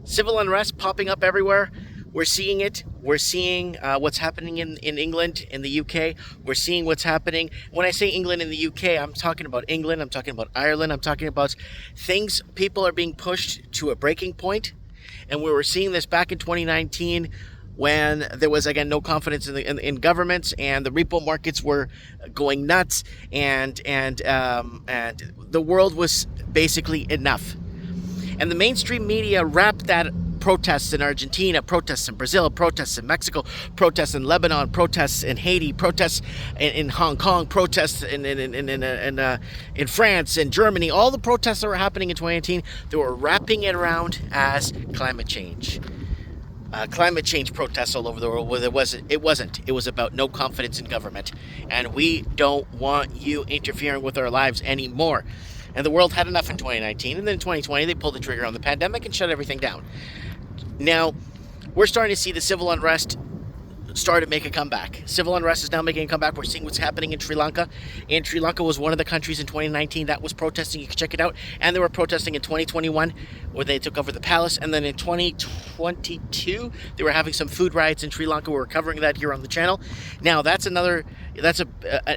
Civil unrest popping up everywhere. We're seeing it. We're seeing what's happening in England, in the UK. We're seeing what's happening. When I say England and the UK, I'm talking about England. I'm talking about Ireland. I'm talking about things. People are being pushed to a breaking point. And we were seeing this back in 2019 when there was, again, no confidence in governments, and the repo markets were going nuts, and the world was basically enough. And the mainstream media wrapped that protests in Argentina, protests in Brazil, protests in Mexico, protests in Lebanon, protests in Haiti, protests in Hong Kong, protests in France, in Germany, all the protests that were happening in 2018, they were wrapping it around as climate change. Climate change protests all over the world. Well, it wasn't. It was about no confidence in government. And we don't want you interfering with our lives anymore. And the world had enough in 2019. And then in 2020, they pulled the trigger on the pandemic and shut everything down. Now, we're starting to see the civil unrest start to make a comeback. Civil unrest is now making a comeback. We're seeing what's happening in Sri Lanka. And Sri Lanka was one of the countries in 2019 that was protesting. You can check it out. And they were protesting in 2021 where they took over the palace. And then in 2022, they were having some food riots in Sri Lanka. We're covering that here on the channel. Now, that's an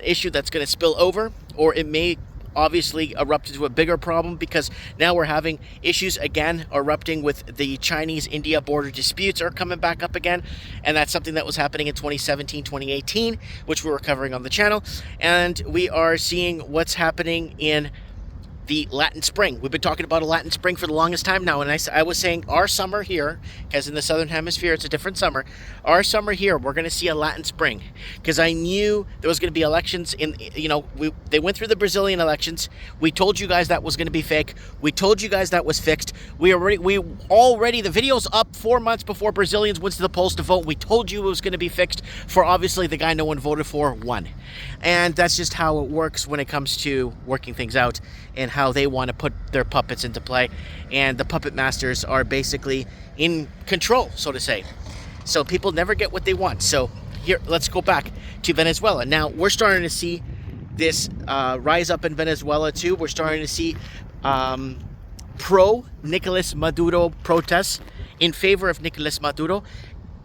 issue that's going to spill over, or it may obviously erupted to a bigger problem, because now we're having issues again erupting with the Chinese-India border disputes are coming back up again, and that's something that was happening in 2017, 2018, which we were covering on the channel. And we are seeing what's happening in the Latin Spring. We've been talking about a Latin Spring for the longest time now, and I was saying our summer here, because in the Southern Hemisphere it's a different summer, our summer here, we're going to see a Latin Spring, because I knew there was going to be elections they went through the Brazilian elections. We told you guys that was going to be fake. We told you guys that was fixed. We already, the video's up 4 months before Brazilians went to the polls to vote. We told you it was going to be fixed, for obviously the guy no one voted for won. And that's just how it works when it comes to working things out, and how they want to put their puppets into play. And the puppet masters are basically in control, so to say. So people never get what they want. So here, let's go back to Venezuela. Now, we're starting to see this rise up in Venezuela too. We're starting to see pro-Nicolas Maduro protests in favor of Nicolas Maduro.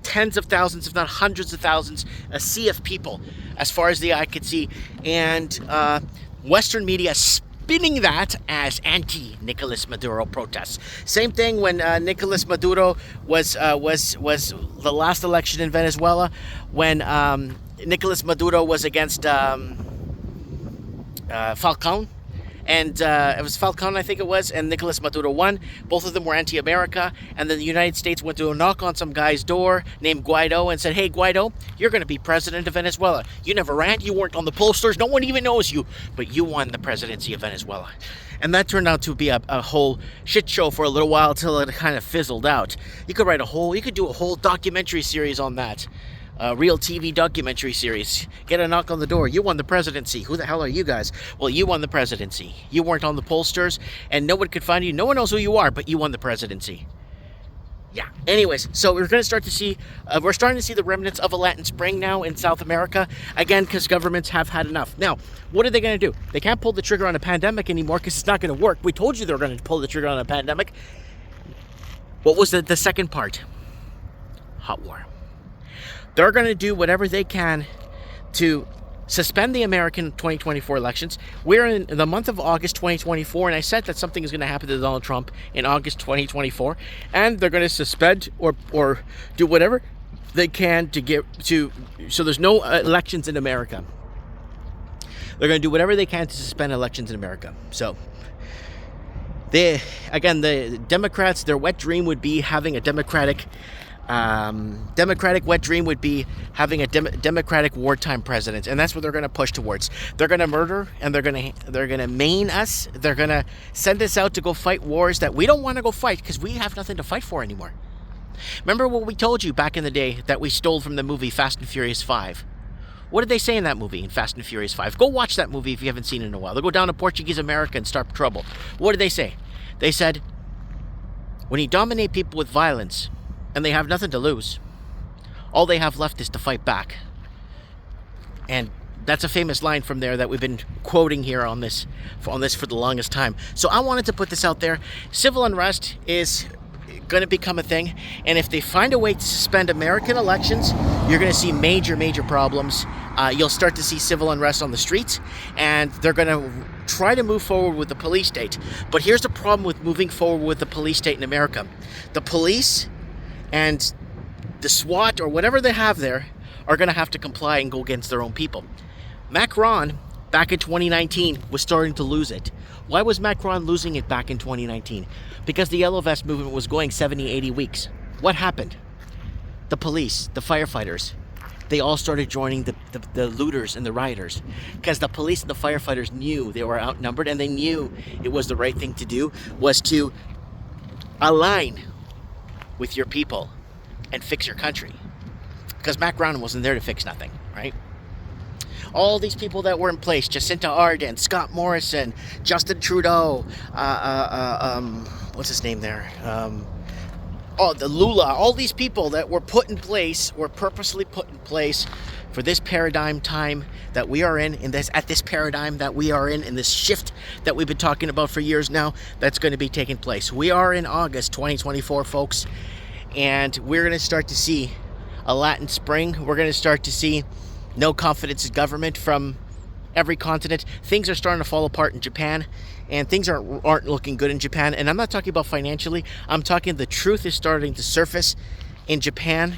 Tens of thousands, if not hundreds of thousands, a sea of people, as far as the eye could see. And Western media spinning that as anti-Nicolas Maduro protests. Same thing when Nicolas Maduro was the last election in Venezuela, when Nicolas Maduro was against Falcon. And it was Falcon, I think it was, and Nicolas Maduro won. Both of them were anti-America. And then the United States went to knock on some guy's door named Guaido and said, "Hey, Guaido, you're going to be president of Venezuela. You never ran. You weren't on the posters. No one even knows you. But you won the presidency of Venezuela." And that turned out to be a whole shit show for a little while, till it kind of fizzled out. You could do a whole documentary series on that. A real TV documentary series. Get a knock on the door. You won the presidency. Who the hell are you guys? Well, you won the presidency. You weren't on the pollsters, and no one could find you. No one knows who you are, but you won the presidency. Yeah. Anyways, so we're going to start to see, we're starting to see the remnants of a Latin Spring now in South America, again, because governments have had enough. Now, what are they going to do? They can't pull the trigger on a pandemic anymore, because it's not going to work. We told you they were going to pull the trigger on a pandemic. What was the second part? Hot war. They're going to do whatever they can to suspend the American 2024 elections. We're in the month of August 2024, and I said that something is going to happen to Donald Trump in August 2024, and they're going to suspend or do whatever they can so there's no elections in America. They're going to do whatever they can to suspend elections in America. So the Democrats, their wet dream would be having a Democratic wet dream would be having a Democratic wartime president, and that's what they're going to push towards. They're going to murder, and they're going to maim us. They're going to send us out to go fight wars that we don't want to go fight, because we have nothing to fight for anymore. Remember what we told you back in the day that we stole from the movie Fast and Furious 5? What did they say in that movie, in Fast and Furious 5? Go watch that movie if you haven't seen it in a while. They'll go down to Portuguese America and start trouble. What did they say? They said, when you dominate people with violence, and they have nothing to lose, all they have left is to fight back. And that's a famous line from there that we've been quoting here on this for the longest time. So I wanted to put this out there. Civil unrest is going to become a thing. And if they find a way to suspend American elections, you're going to see major problems. You'll start to see civil unrest on the streets, and they're going to try to move forward with the police state. But here's the problem with moving forward with the police state in America. The police and the SWAT or whatever they have there are going to have to comply and go against their own people. Macron, back in 2019, was starting to lose it. Why was Macron losing it back in 2019? Because the Yellow Vest movement was going 70, 80 weeks. What happened? The police, the firefighters, they all started joining the looters and the rioters, because the police and the firefighters knew they were outnumbered, and they knew it was the right thing to do, was to align with your people and fix your country. Because Macron wasn't there to fix nothing, right? All these people that were in place, Jacinta Ardern, Scott Morrison, Justin Trudeau, what's his name there? The Lula, all these people that were put in place, were purposely put in place for this paradigm time that we are in this paradigm that we are in this shift that we've been talking about for years now, that's going to be taking place. We are in August 2024, folks, and we're going to start to see a Latin spring. We're going to start to see no confidence in government from every continent. Things are starting to fall apart in Japan, and things aren't looking good in Japan. And I'm not talking about financially. I'm talking the truth is starting to surface in Japan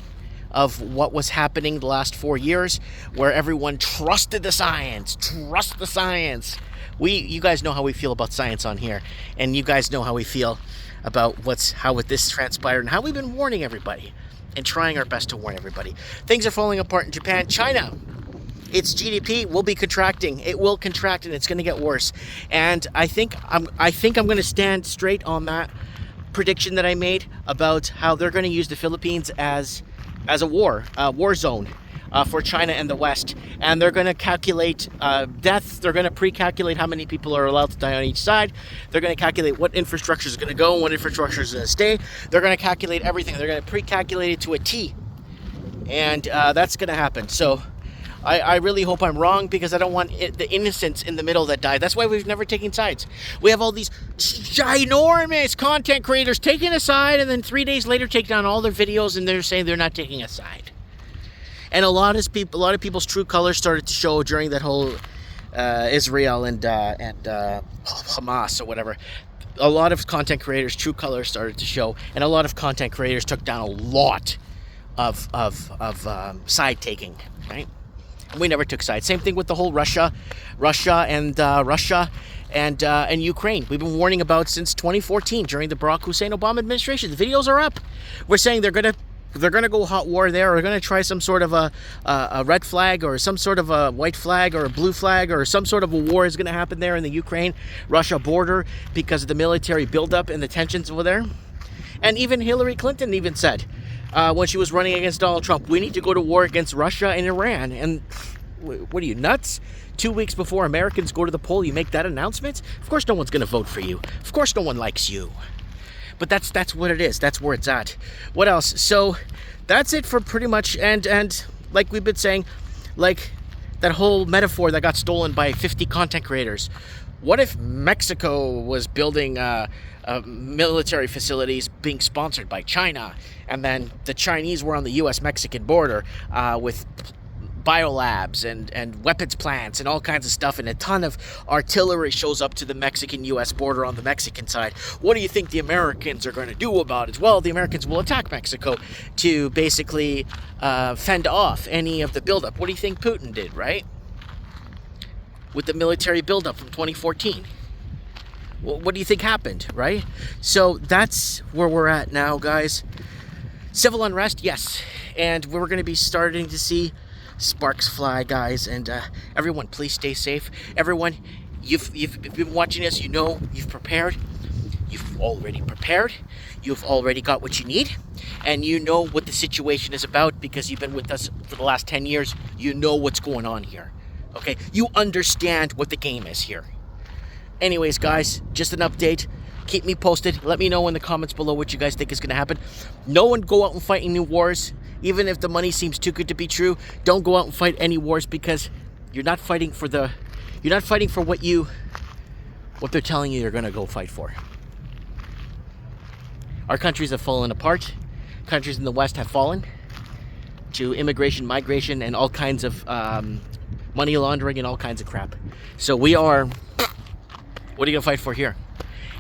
of what was happening the last 4 years, where everyone trusted the science. Trust the science. You guys know how we feel about science on here, and you guys know how we feel about how this transpired and how we've been warning everybody and trying our best to warn everybody. Things are falling apart in Japan. China, its GDP will be contracting. It will contract, and it's going to get worse. And I think I'm going to stand straight on that prediction that I made about how they're going to use the Philippines as a war zone for China and the West. And they're going to calculate deaths. They're going to pre-calculate how many people are allowed to die on each side. They're going to calculate what infrastructure is going to go and what infrastructure is going to stay. They're going to calculate everything. They're going to pre-calculate it to a T. And that's going to happen. So I really hope I'm wrong, because I don't want the innocents in the middle that die. That's why we've never taken sides. We have all these ginormous content creators taking a side, and then 3 days later take down all their videos, and they're saying they're not taking a side. And a lot of people's true colors started to show during that whole Israel and Hamas or whatever. A lot of content creators' true colors started to show, and a lot of content creators took down a lot of side taking, right? And we never took sides. Same thing with the whole Russia and Ukraine. We've been warning about since 2014 during the Barack Hussein Obama administration. The videos are up. We're saying they're gonna go hot war there, or they're gonna try some sort of a red flag, or some sort of a white flag, or a blue flag, or some sort of a war is gonna happen there in the Ukraine-Russia border because of the military buildup and the tensions over there. And even Hillary Clinton even said, when she was running against Donald Trump, we need to go to war against Russia and Iran. And what are you, nuts? 2 weeks before Americans go to the poll, you make that announcement? Of course no one's going to vote for you. Of course no one likes you. But that's what it is. That's where it's at. What else? So that's it for pretty much, and like we've been saying, like that whole metaphor that got stolen by 50 content creators. What if Mexico was building military facilities being sponsored by China, and then the Chinese were on the U.S.-Mexican border with biolabs and weapons plants and all kinds of stuff, and a ton of artillery shows up to the Mexican-U.S. border on the Mexican side? What do you think the Americans are going to do about it? Well, the Americans will attack Mexico to basically fend off any of the buildup. What do you think Putin did, right? With the military buildup from 2014. Well, what do you think happened, right? So that's where we're at now, guys. Civil unrest, yes. And we're going to be starting to see sparks fly, guys. And everyone, please stay safe. Everyone, you've been watching this, you know you've prepared. You've already prepared. You've already got what you need. And you know what the situation is about because you've been with us for the last 10 years. You know what's going on here. Okay, you understand what the game is here. Anyways, guys, just an update. Keep me posted. Let me know in the comments below what you guys think is going to happen. No one go out and fight any wars. Even if the money seems too good to be true, don't go out and fight any wars, because you're not fighting for what they're telling you you're going to go fight for. Our countries have fallen apart. Countries in the West have fallen to immigration, migration, and all kinds of money laundering and all kinds of crap. So we are, what are you gonna fight for here?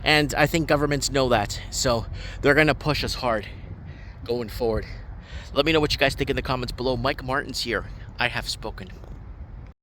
And I think governments know that, so they're gonna push us hard going forward. Let me know what you guys think in the comments below. Mike Martins here. I have spoken.